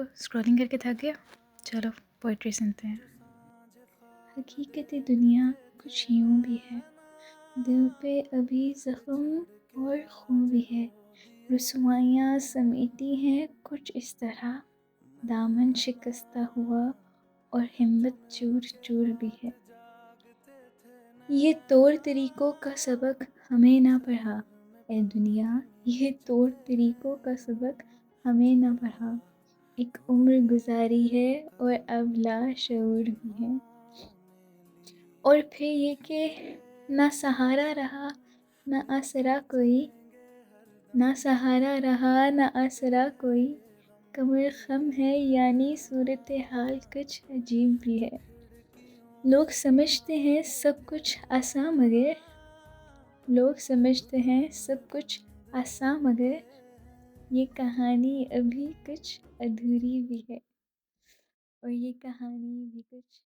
Scrolling کر کے تھک گیا، چلو پوئٹری سنتے ہیں۔ حقیقت دنیا کچھ یوں بھی ہے، دل پہ ابھی زخم اور خوں بھی ہے، رسوائیاں سمیٹی ہیں کچھ اس طرح، دامن شکستہ ہوا اور ہمت چور چور بھی ہے۔ یہ طور طریقوں کا سبق ہمیں نہ پڑھا اے دنیا، یہ طور طریقوں کا سبق ہمیں نہ پڑھا، ایک عمر گزاری ہے اور اب لاشعور بھی ہے۔ اور پھر یہ کہ نہ سہارا رہا نہ آسرا کوئی، نہ سہارا رہا نہ آسرا کوئی، کمر خم ہے یعنی صورتحال کچھ عجیب بھی ہے۔ لوگ سمجھتے ہیں سب کچھ آساں مگر یہ کہانی ابھی کچھ ادھوری بھی ہے، اور یہ کہانی بھی کچھ